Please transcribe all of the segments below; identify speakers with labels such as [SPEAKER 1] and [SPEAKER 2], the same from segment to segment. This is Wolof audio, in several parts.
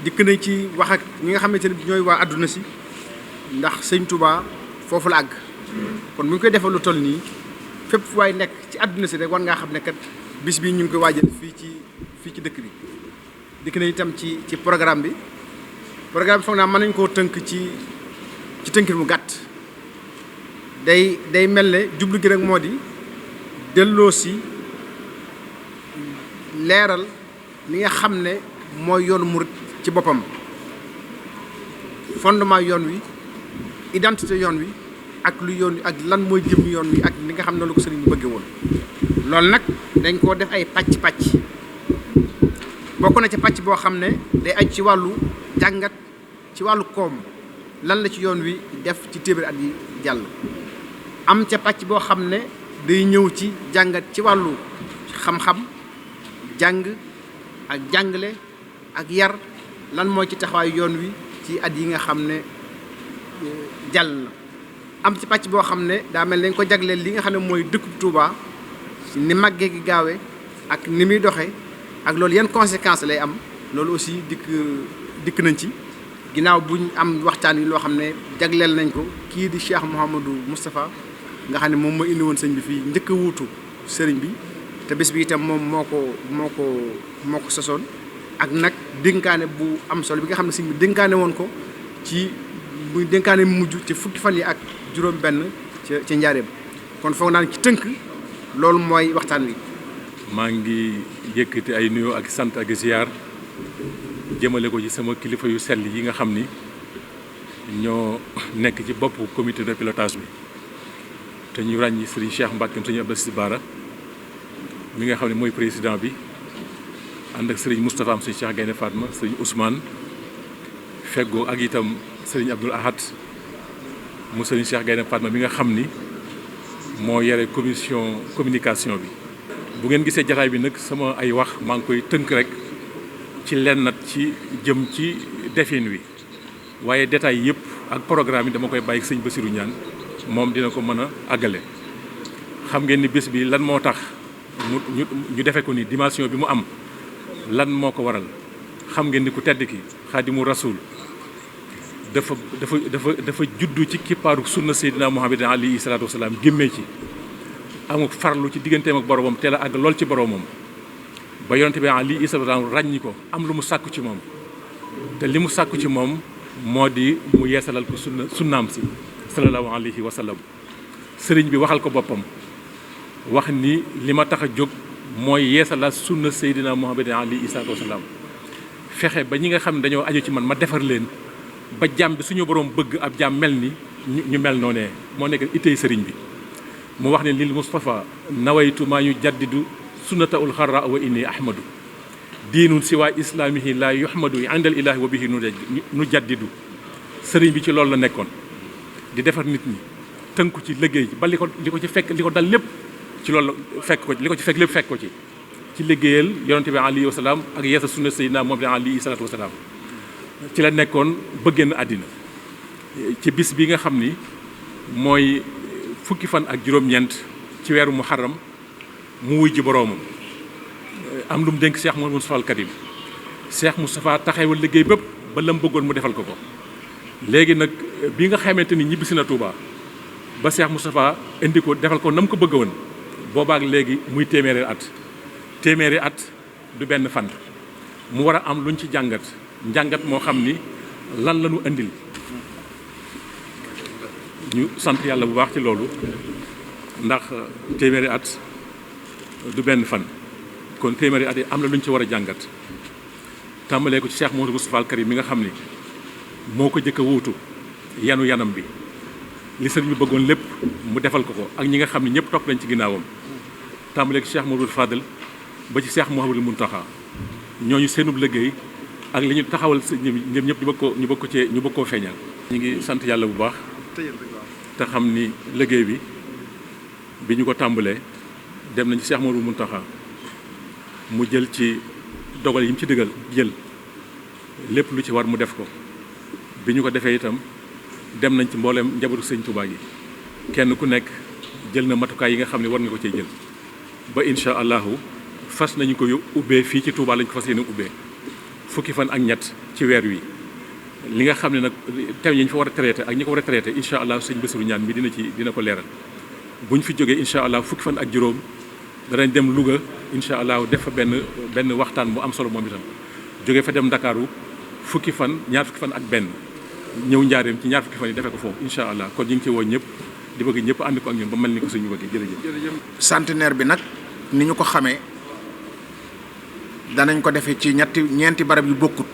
[SPEAKER 1] dikk nañ ci wax ak ñi nga xamante ne ñooy waa àdduna si ndax sëñ Touba foofu la àgg kon bu ñu koy defal lu toll nii fépp waaye nekk ci àdduna si rek war ngaa xam ne kat bis bi ñu ngi koy waajal fii ci dëkk bi. dikk nañ itam ci programme bi foog naa mën nañ koo tënk ci tënkit mu gàtt day mel ne jublu gi rek moo di delloo si leeral li nga xam ne mooy yoonu murit ci boppam fondement yoon wi identité yoon wi ak lu yoon wi ak lan mooy jëm yoon wi ak li nga xam ne loolu ko sëriñ bi bëgge woon loolu nag dañ koo def ay pàcc bokk na ca pàcc boo xam ne day aju ci wàllu jàngat ci wàllu koom lan la ci yoon wi def ci téeméeri at yi jàll am ca pàcc boo xam ne day ñëw ci jàngat ci wàllu xam-xam jàng ak jàngale ak yar lan mooy ci taxawaayu yoon wi ci at yi nga xam ne jàll na am ci pàcc boo xam ne daa mel nañ ko jagleel li nga xam ne mooy dëkkub Touba ni màggee gi gaawee ak ni muy doxee ak loolu yan conséquences lay am loolu aussi dikk nañ ci ginnaaw buñ am waxtaan yi loo xam ne jagleel nañ ko kii di Cheikh Mouhamadou Moustapha nga xam ne moom moo indi woon sëñ bi fii njëkk a wuutu sëriñ bi te bés bi itam moom moo ko sosoon ak nag dénkaane bu am solo bi nga xam ne sëñ bi dénkaane woon ko ci muy dénkaane mujj ci fukki fan yi ak juróom benn ca njaareem kon foog naa ci tënk loolu mooy waxtaan wi.
[SPEAKER 2] maa ngi yëkkati ay nuyoo ak sant ak ziar jëmale ko ci sama kilifa yu sell yi nga xam ni ñoo nekk ci boppu comité de pilotage bi te ñu ràññi sëriñ Cheikh Mbacke sëriñ Abdou Aziz Bara mi nga xam ne mooy président bi ànd ak sëriñ Moustapha am sëriñ Cheikh Gaynde Fatma sëriñ Ousmane feggoo ak itam sëriñ Abdoul Ahad mu sëriñ Cheikh Gaynde Fatma mi nga xam ni moo yore communication bi. bu ngeen gisee jataay bi nag sama ay wax maa ngi koy tënk rek ci lenn nat ci jëm ci defin wi waaye détails yëpp ak programme yi dama koy bàyyi sëñ Bassirou Niane moom dina ko mën a àggale. xam ngeen ni bés bi lan moo tax ñu defe ko ni dimension bi mu am lan moo ko waral xam ngeen ni ku tedd ki Xaadimu Rasuul dafa juddu ci kippaaru sunna Seydina Muhammad alayhi salaatu wasalaam gémmee ci amul farlu ci digganteem ak boromam teel a àgg lool ci boromam ba yonente bi alayhi salaatu wasalaam ràññi ko am lu mu sàkku ci moom te li mu sàkku ci moom moo di mu yeesalal ko sunnaam si sallallahu alayhi wa sallam sëriñ bi waxal ko boppam wax ni li ma tax a jóg mooy yeesalaat sunna Seydina Muhammad alayhi salaatu wasalaam fexe ba ñi nga xam ne dañoo aju ci man ma defar leen ba jàmm bi suñu borom bëgg ab jàmm mel ni ñu mel noonee moo nekk itey sëriñ bi mu wax ne lil Mustafa nawaytu maa yu jaddidu sunnataul xarra wa inni ahmadu diinun siwaa islaamihi la yuhmadu indal ilahi wa bihi nu jaddidu sëriñ bi ci loolu la nekkoon di defar nit ñi tënku ci liggéey ba li ko ci fekk li ko dal lépp ci loolu fekk ko li ko ci fekk lépp fekk ko ci liggéeyal yonente bi alayhi wa salaam ak yeesa sunna sayyidina moom alayhi salaatu wa salaam ci la nekkoon ba génn àddina ci bis bi nga xam ni mooy fukki fan ak juróom-ñeent ci weeru muharram mu wuy ji boroomam am lu mu dénk Cheikh Moustapha al Karim Cheikh Moustapha taxawal liggéey bépp ba la mu bëggoon mu defal ko léegi nag bi nga xamante ni ñibbisi na Touba ba Cheikh Moustapha indi ko defal ko na mu ko bëgg woon boobaak léegi muy téeméeri at du benn fan mu war a am luñ ci njàngat moo xam ni lan la ñu indil ñu sant yàlla bu baax ci loolu ndax téeméeri at du benn fan kon téeméeri at yi am na lu ñu ci war a jàngat tàmbalee ko ci Cheikh Mouhamadou Moustapha al Karim mi nga xam ni moo ko jëkk a wuutu yanam bi li sëriñ bi bëggoon lépp mu defal ko ak ñi nga xam ne ñëpp topp nañ ci ginnaawam tàmbalee ko ci Cheikh Mouhamadou Fadel ba ci Cheikh Mouhamadou Mountakha ñooñu seenub liggéey ak li ñu taxawal ñoom ñëpp ñu bëgg koo feeñal. ñu ngi sant yàlla bu baax te xam ni liggéey bi ñu ko tàmbalee dem nañ ci Cheikh Mouhamadou Mountakha mu jël ci dogal yi mu ci jël lépp lu ci war mu def ko bi ñu ko defee itam dem nañ ci mbooleem njabootu sëñ Touba yi kenn ku nekk jël na matukaay yi nga xam ne war nga ko cee jël ba incha allahu fas nañu ko ubbee fii ci Touba lañ ko fas yéene ubbee fukki fan ak ñett ci weer wi li nga xam ne nag thèmes yi ñu fa war a traité ak ñi ko war a traité incha allah sëñ Bassirou Niane mi dina ko leeral bu ñu fi jógee incha allah fukki fan ak juróom danañ dem Louga incha allah def fa benn waxtaan bu am solo moom itam jógee fa dem Ndakaaru ñaar fukki fan ak benn ñëw njaareem ci ñaar fukki fan yi defee ko foofu incha allah kon ñu ngi ci woo ñëpp di bëgg ñëpp ànd ko ak ñun ba mel ni ko suñu bëggee jërëjëf.
[SPEAKER 1] centenaire bi nag ni ñu ko xamee danañ ko defee ci ñeenti barab yu bokkut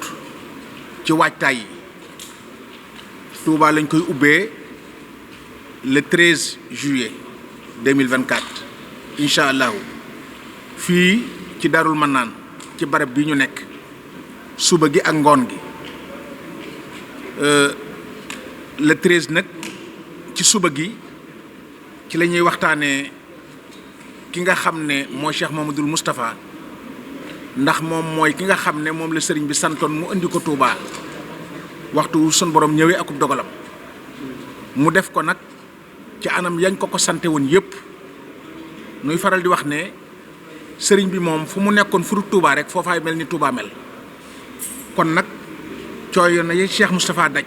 [SPEAKER 1] ci waajtaay yi. Touba lañ koy ubbee le 13 juillet 2024 incha allahu fii ci Darul Manaan ci barab bi ñu nekk suba gi ak ngoon gi le 13 nag ci suba gi ci la ñuy waxtaanee ki nga xam ne mooy Cheikh Mamadou Moustapha ndax moom mooy ki nga xam ne moom la sëriñ bi santoon mu indi ko Touba. waxtu sun borom ñëwee akub dogalam mu def ko nag ci anam yañ ko sante woon yëpp nuy faral di wax ne sëriñ bi moom fu mu nekkoon furu Touba rek foofaay mel ni Touba mel kon nag cooy na yi Cheikh Moustapha daj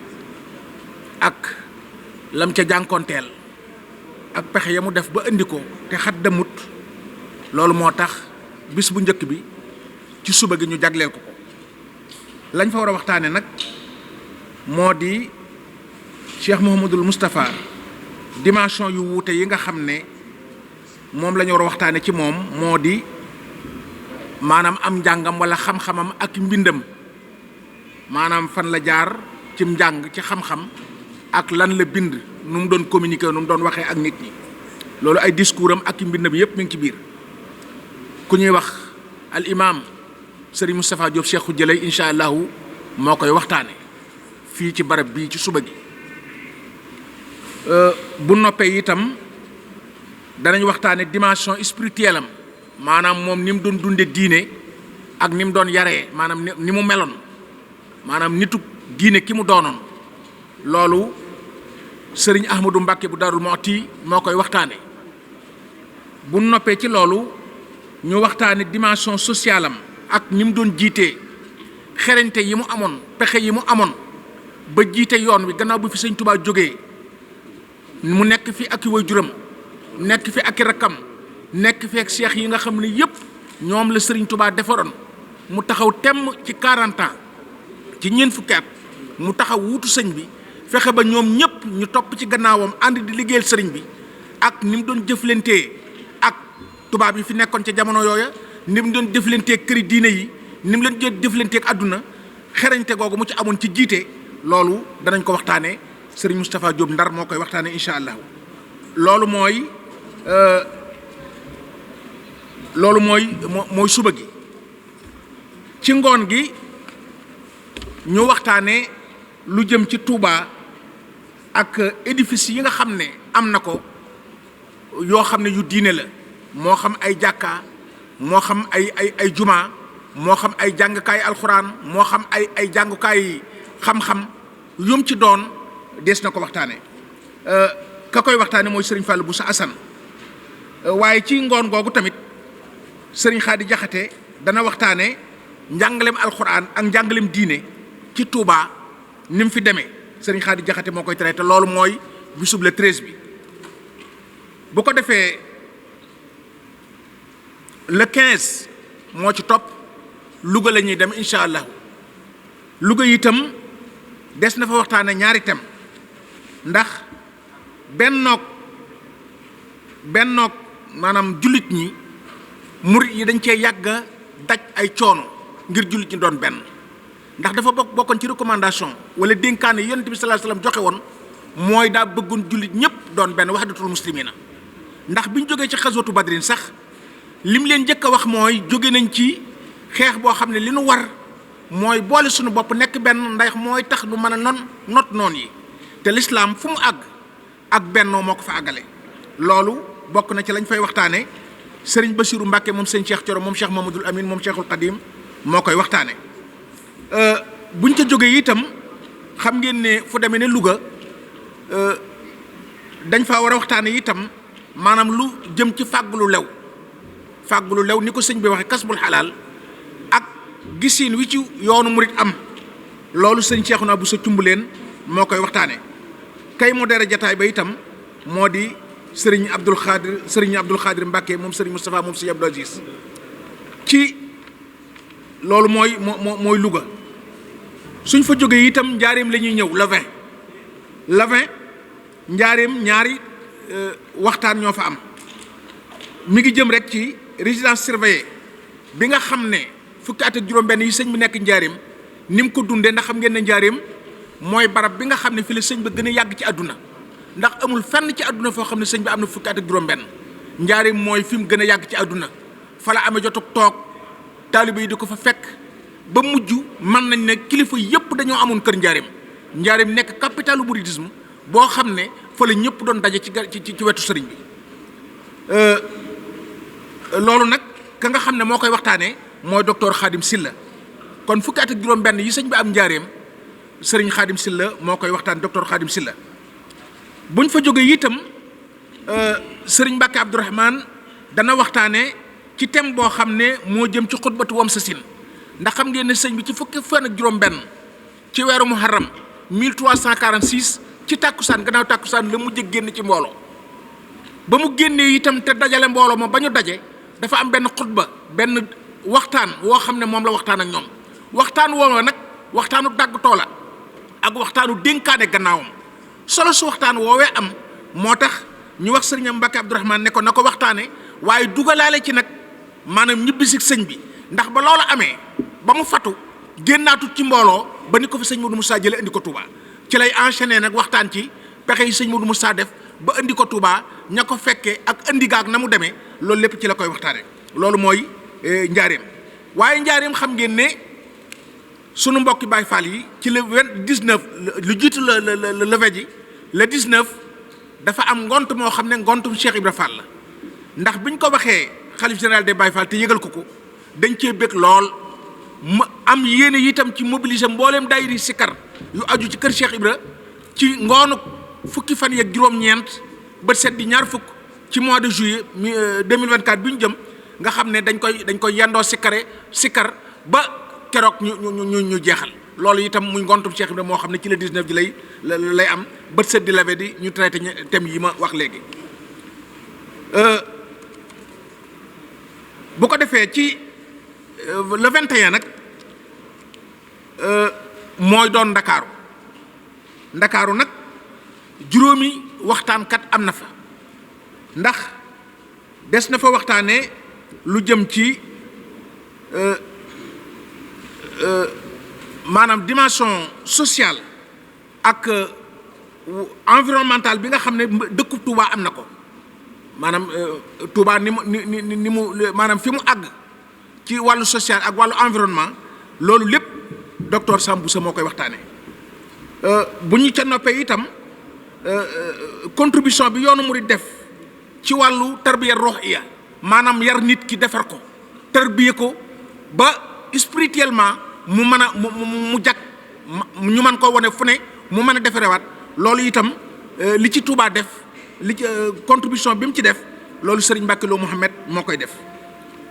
[SPEAKER 1] ak lam ca jànkoonteel ak pexe ya mu def ba indi ko te xat demut loolu moo tax bis bu njëkk bi ci suba gi ñu jagleel ko lañ fa war a waxtaane nag moo di Cheikh Mouhamadoul Moustapha dimension yu wuute yi nga xam ne moom la ñu war a waxtaane ci moom moo di maanaam am njàngam wala xam-xamam ak mbindam maanaam fan la jaar ci njàng ci xam-xam ak lan la bind nu mu doon communiquer nu mu doon waxee ak nit ñi loolu ay discours am ak mbindam yépp mi ngi ci biir ku ñuy wax al imam Serigne Moustapha Diop Cheikhou Jëlay incha allahu moo koy waxtaane fii ci barab bii ci suba gi bu noppee itam danañ waxtaane dimension spirituelle am maanaam moom ni mu doon dunde diine ak ni mu doon yaree maanaam ni mu meloon maanaam nitu diine ki mu doonoon loolu sëriñ Ahmadou Mbacke bu Darou Mouhty moo koy waxtaane bu noppee ci loolu ñu waxtaane dimension sociale am ak ni mu doon jiitee xereñte yi mu amoon pexe yi mu amoon ba jiite yoon wi gannaaw bu fi sëñ Touba jógee mu nekk fi ak i waajuram nekk fi ak i rakkam nekk fi ak seex yi nga xam ne yépp ñoom la sëriñ Touba defaroon mu taxaw temm ci 40 ans ci ñeent fukki at mu taxaw wuutu sëñ bi fexe ba ñoom ñëpp ñu topp ci gannaawam ànd di liggéeyal sëriñ bi ak ni mu doon jëflantee ak tubaab yi fi nekkoon ca jamono yooya ni mu doon jëflantee këri diine yi ni mu leen jëflantee ak àdduna xerañte googu mu ci amoon ci jiite loolu danañ ko waxtaanee sëriñ Moustapha Diop Ndar moo koy waxtaanee incha allah loolu mooy suba gi ci ngoon gi ñu waxtaanee lu jëm ci Touba ak édifice yi nga xam ne am na ko yoo xam ne yu diine la moo xam ay jàkka moo xam ay juma moo xam ay jàngukaay alxuraan moo xam ay jàngukaay xam-xam yum ci doon des na ko waxtaane ka koy waxtaane mooy Serigne Fallou Boussa Assane waaye ci ngoon googu tamit Serigne Khady Diakhaté dana waxtaane njàngalem alxuraan ak njàngalem diine ci Touba ni mu fi demee Serigne Khady Diakhaté moo koy traité loolu mooy bisub le 13 bi bu ko defee le 15 moo ci topp Louga la ñuy dem incha allah Louga itam des na fa waxtaane ñaari thème ndax bennoog maanaam jullit ñi murit yi dañ cee yàgga daj ay coono ngir jullit ñi doon benn ndax dafa bokkoon ci recommandation wala dénkaane yonent bi sallallahu alayhi wasallam joxe woon mooy daa bëggoon jullit ñëpp doon benn wahdatul muslimina ndax bi ñu jógee ci xaswatu badrin sax lim leen njëkk a wax mooy jóge nañ ci xeex boo xam ne li nu war mooy boole suñu bopp nekk benn ndax mooy tax nu mën a not noon yi te lislaam fu mu àgg ak bennoo moo ko fa àggale loolu bokk na ci lañ fay waxtaane sëriñ Bassirou Mbacke moom sëñ Cheikh Thioro moom Cheikh Mamadou Amine moom Cheikhul Khadim moo koy waxtaane buñ ca jógee itam xam ngeen ne fu demee ne Louga dañ faa war a waxtaane itam maanaam lu jëm ci fàggulu lew ni ko sëñ bi waxe kasbul xalaal ak gisin wi ci yoonu murit am loolu sëñ Cheikhouna Bousso Cumbuleen moo koy waxtaane kay modéré jataay ba itam moo di sëriñ Abdul Xaadir Mbàkke moom sëriñ Moustapha moom sëriñ Abdou Aziz ci loolu mooy Louga suñ fa jógee itam njaareem la ñuy ñëw le 20 njaareem ñaari waxtaan ñoo fa am mi ngi jëm rek ci résidence surveillée bi nga xam ne fukki at ak juróom-benn yi sëñ bi nekk njaareem ni mu ko dundee ndax xam ngeen ne njaareem mooy barab bi nga xam ne fi la sëñ bi gën a yàgg ci àdduna ndax amul fenn ci àdduna foo xam ne sëñ bi am na fukki at ak juróom-benn njaareem mooy fi mu gën a yàgg ci àdduna fa la amee jotug toog taalibe yi di ko fa fekk ba mujj mën nañ ne kilifa yépp dañoo amoon kër njaareem nekk capitalu mouridisme boo xam ne fa la ñëpp doon daje ci wetu sëriñ bi loolu nag ka nga xam ne moo koy waxtaanee mooy docteur Khadim Silla kon fukki at ak juróom-benn yi sëñ bi am njaareem sëriñ Khadim Silla moo koy waxtaan docteur Khadim Silla buñ fa jógee itam sëriñ Mbàkke Abdourahmane dana waxtaanee ci thème boo xam ne moo jëm ci xutbatu wam sa sin ndax xam ngeen ne sëñ bi ci fukki fan ak juróom-benn ci weeru muharram 1346 ci tàkkusaan gannaaw tàkkusaan la mujj génn ci mbooloo ba mu génnee itam te dajale mbooloo ma ba ñu daje dafa am benn xutba benn waxtaan woo xam ne moom la waxtaan ak ñoom waxtaan woo nag waxtaanu dàggatoo la ak waxtaanu dénkaane gannaawam solo su waxtaan woowee am moo tax ñu wax sëriñam Mbàkke Abdourahmane ne ko na ko waxtaane waaye dugalaale ci nag maanaam ñibbisi sëñ bi ndax ba loola amee ba mu fatu génnaatut ci mbooloo ba ni ko fi sëñ Modou Moussa jële indi ko Touba ci lay enchaîner nag waxtaan ci pexe yi sëñ Modou Moussa def ba indi ko Touba ña ko fekkee ak indi gaag na mu demee loolu lépp ci la koy waxtaane loolu mooy njaareem waaye njaareem xam ngeen ne sunu mbokki Baay Faal yi ci le 19 lu jiitu la leve ji le 19 dafa am ngont moo xam ne ngontum Cheikh Ibra Fall la ndax biñ ko waxee xalif général des Baay Faal te yëgal ko dañ cee bëgg lool mu am yéene itam ci mobiliser mbooleem daayiri sikar yu aju ci kër Cheikh Ibra ci ngoonu fukki fan yeeg juróom-ñeent ba set di ñaar fukk ci mois de juillet 2024 bi ñu jëm nga xam ne dañ koy yendoo sikar ba keroog ñu jeexal loolu itam muy ngontum Cheikh Ibra moo xam ne ci le 19 ji lay am bët set di lave di ñu traité thème yi ma wax léegi bu ko defee ci le 21 nag mooy doon ndakaaru nag juróomi waxtaankat am na fa ndax des na fa waxtaanee lu jëm ci maanaam dimension sociale ak environnementale bi nga xam ne dëkku Touba am na ko maanaam Touba ni mu maanaam fi mu àgg ci wàllu social ak wàllu environnement loolu lépp docteur Sam Bousso moo koy waxtaanee bu ñu ca noppee itam contribution bi yoonu murid def ci wàllu tarbiya ruhiya maanaam yar nit ki defar ko tarbiya ko ba spirituellement mu mën a mu jag ñu mën koo wane fu ne mu mën a defarewaat loolu itam li ci Touba def li ci contribution bi mu ci def loolu Serigne Mbacke Lo Mouhamed moo koy def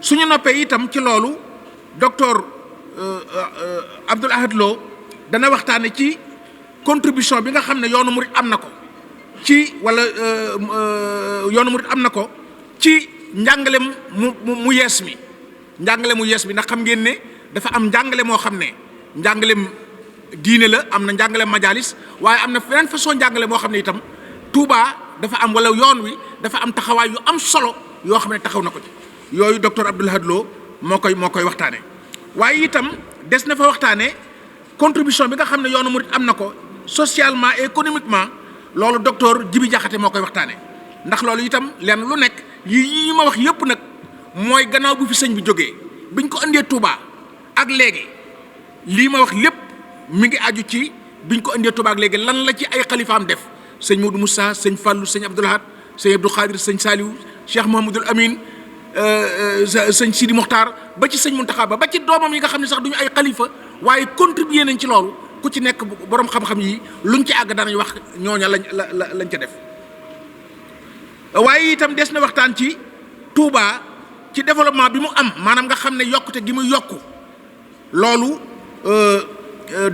[SPEAKER 1] suñu noppee itam ci loolu docteur Abdoul Ahad Lo dana waxtaane ci contribution bi nga xam ne yoonu murid am na ko ci wala yoonu murid am na ko ci njàngale mu yees mi ndax xam ngeen ne dafa am njàngale moo xam ne njàngalem diine la am na njàngalem majalis waaye am na feneen façon njàngale moo xam ne itam Touba dafa am wala yoon wi dafa am taxawaay yu am solo yoo xam ne taxaw na ko ci yooyu docteur Abdoul Ahad Lo moo koy waxtaane waaye itam des na fa waxtaane contribution bi nga xam ne yoonu murid am na ko socialement et économiquement loolu docteur Djibi Diakhaté moo koy waxtaane ndax loolu itam lenn lu nekk yi ma wax yëpp nag mooy gannaaw bu fi sëñ bi jógee biñ ko indee Touba ak léegi lii ma wax lépp mi ngi aju ci biñ ko indee Touba ak léegi lan la ci ay xalifaam def sëñ Modou Moussa sëñ Fallou sëñ Abdoul Ahad sëñ Abdou Khadir sëñ Saliou Cheikh Mouhamadoul Amine sëñ Sidi Mokhtar ba ci sëñ Mountakha ba ci doomam yi nga xam ne sax duñu ay xalifa waaye contribuer nañ ci loolu ku ci nekk borom xam-xam yi luñ ci àgg danañ wax ñooña lañ ca def waaye itam des na waxtaan ci Touba ci développement bi mu am maanaam nga xam ne yokkute gi muy yokku loolu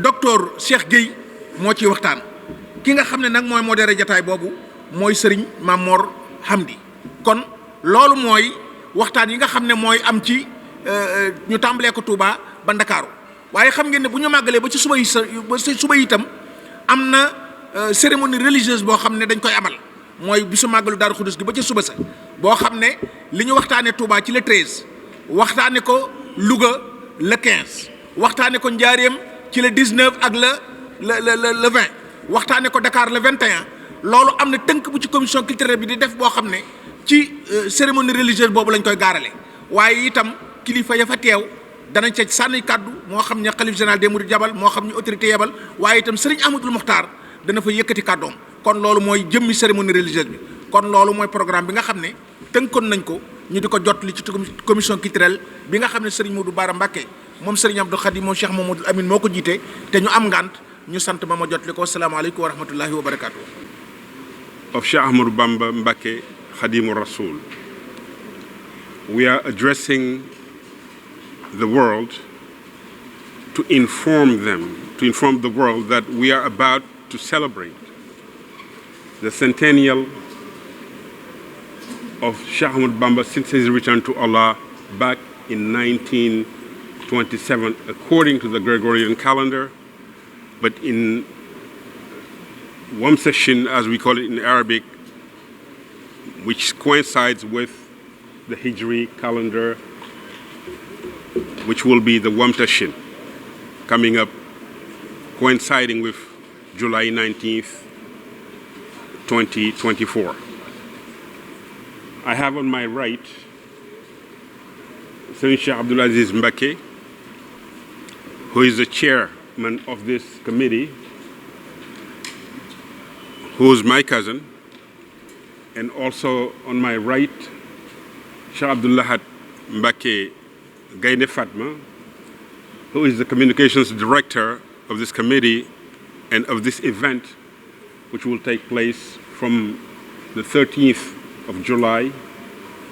[SPEAKER 1] docteur Cheikh Gueye moo ciy waxtaan ki nga xam ne nag mooy modéré jataay boobu mooy Serigne Mamor Hamdi kon loolu mooy waxtaan yi nga xam ne mooy am ci ñu tàmbalee ko Touba ba Ndakaaru waaye xam ngeen ne bu ñu màggalee ba ci suba yi ba ci suba itam am na cérémonie religieuse boo xam ne dañ koy amal mooy bisu màggalu Daaru Xudus gi ba ci suba sa boo xam ne li ñu waxtaanee Touba ci le 13 waxtaane ko Louga le 15 waxtaane ko Njaaréem ci le 19 ak le 20 waxtaane ko Dakar le 21 loolu am na tënk bu ci commission culturelle bi di def boo xam ne ci cérémonie religieuse boobu lañ koy gaarale waaye itam kilifa ya fa teew danañ ca sànni kàddu moo xam ne xalif général des mourides yabal moo xam ne autorité yabal waaye itam Serigne Ahmadul Muxtaar dana fa yëkkati kàddoom kon loolu mooy jëmmi cérémonie religieuse bi kon loolu mooy programme bi nga xam ne tënkoon nañ ko ñu di ko jot li ci commission culturelle bi nga xam ne Serigne Modou Bara Mbacké moom Serigne Abdou Khadim moom Cheikh Mamadou Amine moo ko jiite te ñu am ngant ñu sant ma jot li ko asalaamaaleykum wa rahmatullahi wa barakaatu.
[SPEAKER 3] Of Cheikh Ahmadou Bamba Mbacké Khadimur Rasul, we are addressing the world to inform the world that we are about to celebrate the centennial of Cheikh Ahmadou Bamba since his return to Allah back in 1927 according to the Gregorian calendar, but in Wamsashin, as we call it in Arabic, which coincides with the Hijri calendar, which will be the Wamtashin, coming up, coinciding with July 19th, 2024. I have on my right Serigne Cheikh Abdoul Aziz Mbacké, who is the chairman of this committee, who is my cousin, and also on my right, Cheikh Abdou Lahad Mbacké Gaïndé Fatma, who is the communications director of this committee and of this event, which will take place from the 13th of July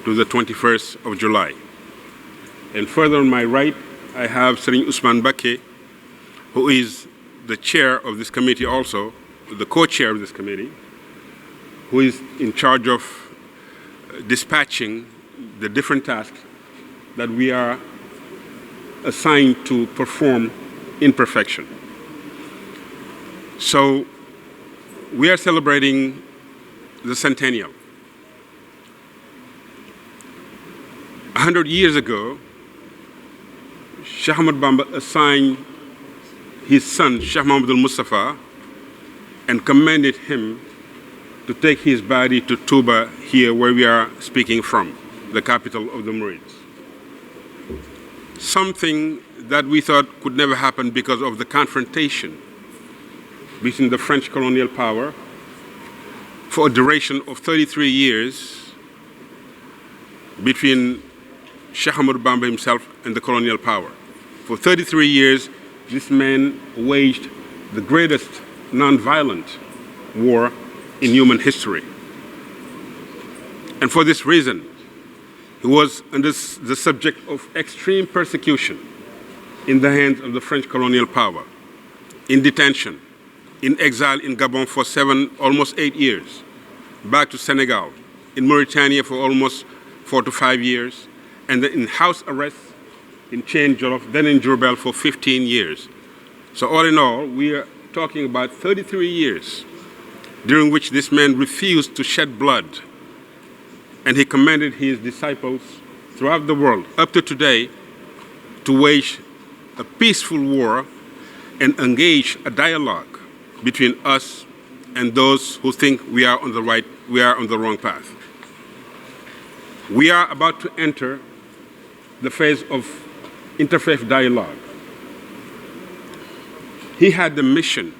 [SPEAKER 3] to the 21st of July. And further on my right, I have Serigne Ousmane Mbacké, who is the chair of this committee also, the co-chair of this committee, who is in charge of dispatching the different tasks that we are assigned to perform in perfection. So we are celebrating the centennial. 100 years ago, Cheikh Ahmadou Bamba assigned his son, Cheikh Muhammad Mustafa, and commanded him to take his body to Touba, here where we are speaking from, the capital of the Mourides. Something that we thought could never happen because of the confrontation between the French colonial power for a duration of 33 years between Cheikh Ahmadou Bamba himself and the colonial power. For 33 years, this man waged the greatest non-violent war in human history. And for this reason, he was under the subject of extreme persecution in the hands of the French colonial power, in detention, in exile in Gabon for almost 8 years, back to Senegal, in Mauritania for almost 4 to 5 years, and then in house arrest in Chain Jolof, then in Diourbel for 15 years. So all in all, we are talking about 33 years during which this man refused to shed blood. And he commanded his disciples throughout the world, up to today, to wage a peaceful war and engage a dialogue between us and those who think we are on the wrong path. We are about to enter the phase of interfaith dialogue. He had the mission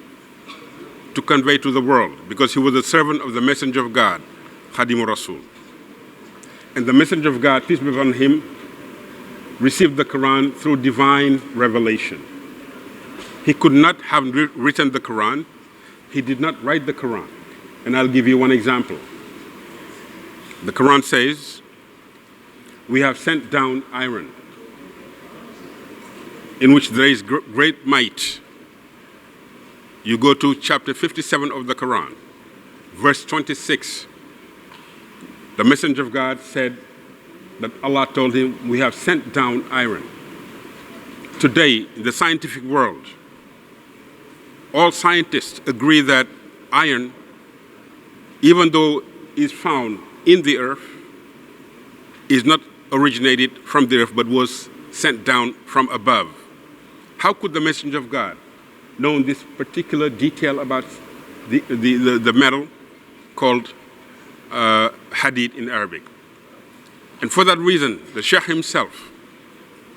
[SPEAKER 3] to convey to the world, because he was a servant of the messenger of God, Khadimur Rasul. And the messenger of God, peace be upon him, received the Quran through divine revelation. He could not have written the Quran. He did not write the Quran. And I'll give you one example. The Quran says, we have sent down iron in which there is great might. You go to chapter 57 of the Quran, verse 26. The messenger of God said that Allah told him, we have sent down iron. Today, in the scientific world, all scientists agree that iron, even though is found in the earth, is not originated from the earth but was sent down from above. How could the messenger of God know this particular detail about the metal called hadith in Arabic? And for that reason, the Sheikh himself,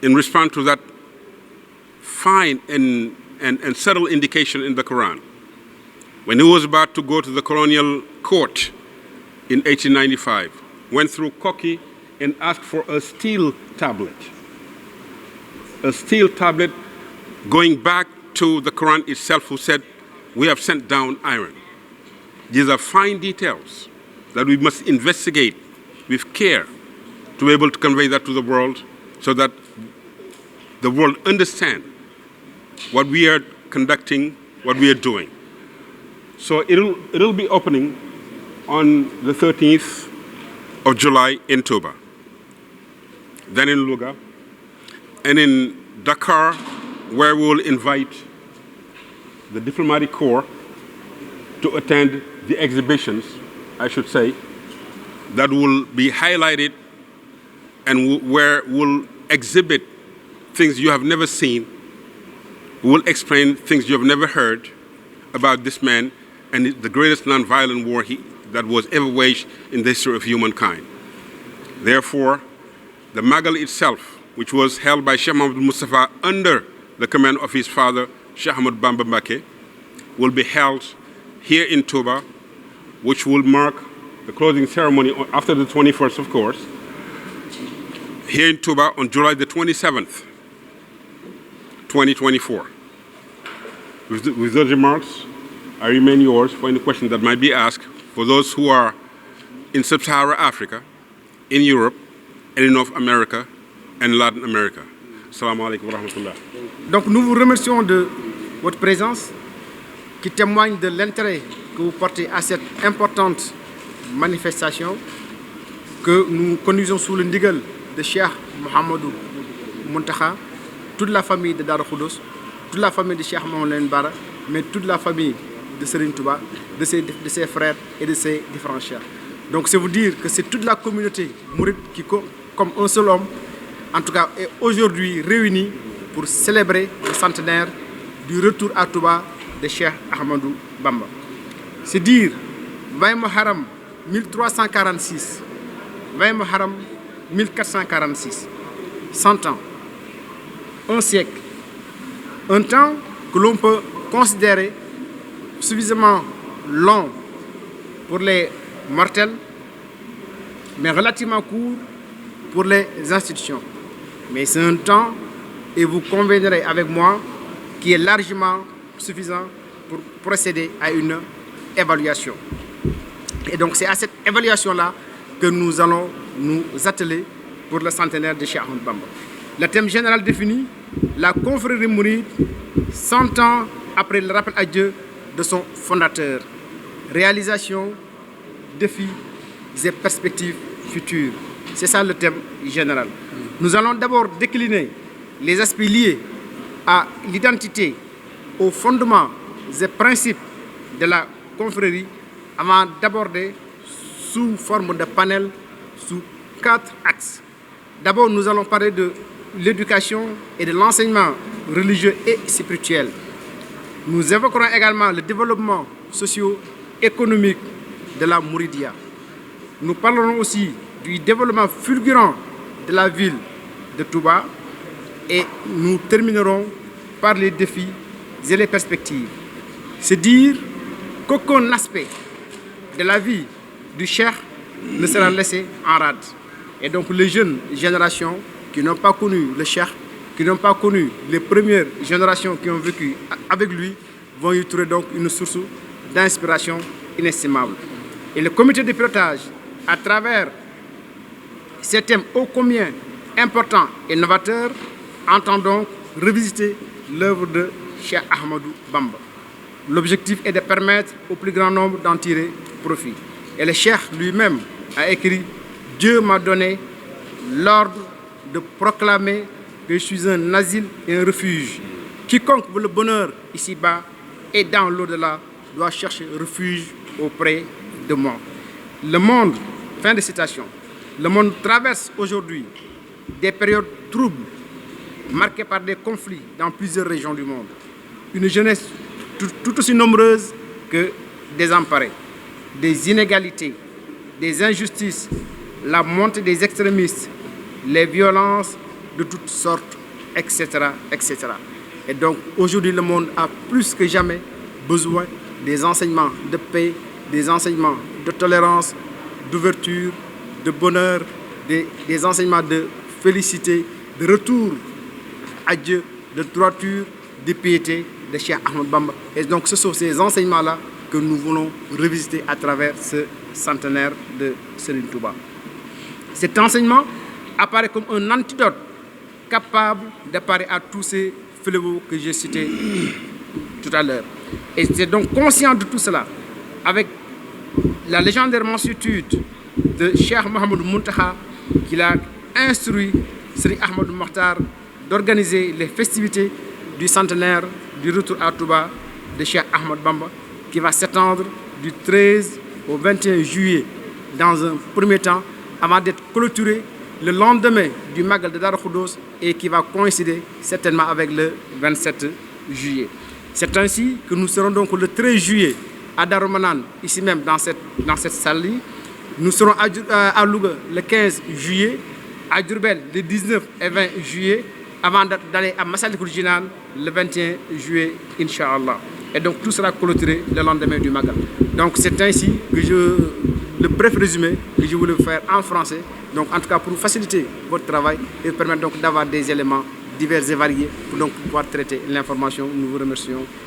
[SPEAKER 3] in response to that fine and subtle indication in the Quran, when he was about to go to the colonial court in 1895, went through Koki and asked for a steel tablet. A steel tablet going back to the Quran itself, who said, we have sent down iron. These are fine details that we must investigate with care to be able to convey that to the world so that the world understand what we are conducting, what we are doing. So it'll be opening on the 13th of July in Touba, then in Louga, and in Dakar, where we will invite the diplomatic corps to attend the exhibitions, I should say, that will be highlighted and where we'll exhibit things you have never seen. We'll explain things you have never heard about this man and the greatest nonviolent war that was ever waged in the history of humankind. Therefore, the Magal itself, which was held by Sheikh Muhammad Mustafa under the command of his father, Sheikh Ahmad Bamba Mbake, will be held here in Touba, which will mark the closing ceremony after the 21st, of course, here in Touba on July the 27th, 2024. With those remarks, I remain yours for any questions that might be asked for those who are in Sub-Saharan Africa, in Europe, and in North America and Latin America. Assalamu alaikum wa rahmatullah.
[SPEAKER 1] Donc nous vous remercions de votre présence qui témoigne de l'intérêt que vous portez à cette importante manifestation que nous conduisons sous le ndigal de Cheikh Mouhamadou Mountakha, toute la famille de Darou Khoudoss, toute la famille de Cheikh Mouhamadou Bara, mais toute la famille de Serigne Touba, de ses frères et de ses différents chers. Donc c'est vous dire que c'est toute la communauté mouride qui, comme un seul homme, en tout cas, est aujourd'hui réunie pour célébrer le centenaire du retour à Touba de Cheikh Ahmadou Bamba. C'est dire 20 Muharram 1346, 20 Muharram 1446, 100 ans, un siècle, un temps que l'on peut considérer suffisamment long pour les mortels, mais relativement court pour les institutions. Mais c'est un temps, et vous conviendrez avec moi, qui est largement suffisant pour procéder à une évaluation. Et donc c'est à cette évaluation-là que nous allons nous atteler pour le centenaire de Cheikh Ahmadou Bamba. Le thème général défini, la confrérie mouride, 100 ans après le rappel à Dieu de son fondateur. Réalisation, défis et perspectives futures. C'est ça le thème général. Nous allons d'abord décliner les aspects liés à l'identité, aux fondements et principes de la confrérie avant d'aborder sous forme de panel sous 4 axes. D'abord, nous allons parler de l'éducation et de l'enseignement religieux et spirituel. Nous évoquerons également le développement socio-économique de la Mouridia. Nous parlerons aussi du développement fulgurant de la ville de Touba et nous terminerons par les défis et les perspectives. C'est dire qu'aucun aspect de la vie du Cheikh ne sera laissé en rade. Et donc les jeunes générations qui n'ont pas connu le Cheikh, qui n'ont pas connu les premières générations qui ont vécu avec lui, vont y trouver donc une source d'inspiration inestimable. Et le comité de pilotage, à travers ces thèmes ô combien importants et novateurs, entend donc revisiter l'œuvre de Cheikh Ahmadou Bamba. L'objectif est de permettre au plus grand nombre d'en tirer profit. Et le Cheikh lui-même a écrit « Dieu m'a donné l'ordre de proclamer que je suis un asile et un refuge. Quiconque veut le bonheur ici-bas et dans l'au-delà doit chercher refuge auprès de moi. » Le monde, fin de citation, le monde traverse aujourd'hui des périodes troubles marquées par des conflits dans plusieurs régions du monde. Une jeunesse tout aussi nombreuse que désemparée, des inégalités, des injustices, la montée des extrémistes, les violences de toutes sortes, etc., etc. Et donc aujourd'hui, le monde a plus que jamais besoin des enseignements de paix, des enseignements de tolérance, d'ouverture, de bonheur, des enseignements de félicité, de retour à Dieu, de droiture, de piété de Cheikh Ahmadou Bamba. Et donc ce sont ces enseignements-là que nous voulons revisiter à travers ce centenaire de Serigne Touba. Cet enseignement apparaît comme un antidote capable de parer à tous ces fléaux que j'ai cités tout à l'heure. Et c'est donc conscient de tout cela, avec la légendaire mansuétude de Cheikh Mouhamadou Mountakha, qu'il a instruit Serigne Ahmadou Mokhtar d'organiser les festivités du centenaire du retour à Touba de Cheikh Ahmadou Bamba, qui va s'étendre du 13 au 21 juillet dans un premier temps, avant d'être clôturé le lendemain du Magal de Darou Khoudoss et qui va coïncider certainement avec le 27 juillet. C'est ainsi que nous serons donc le 13 juillet à Darou Manane, ici même dans cette salle. Nous serons à Louga le 15 juillet, à Diourbel le 19 et 20 juillet, avant d'aller à Massalikul Jinan le 21 juillet, Inch'Allah. Et donc tout sera clôturé le lendemain du Magal. Donc c'est ainsi que le bref résumé que je voulais vous faire en français. Donc en tout cas pour faciliter votre travail et permettre donc d'avoir des éléments divers et variés pour donc pouvoir traiter l'information. Nous vous remercions.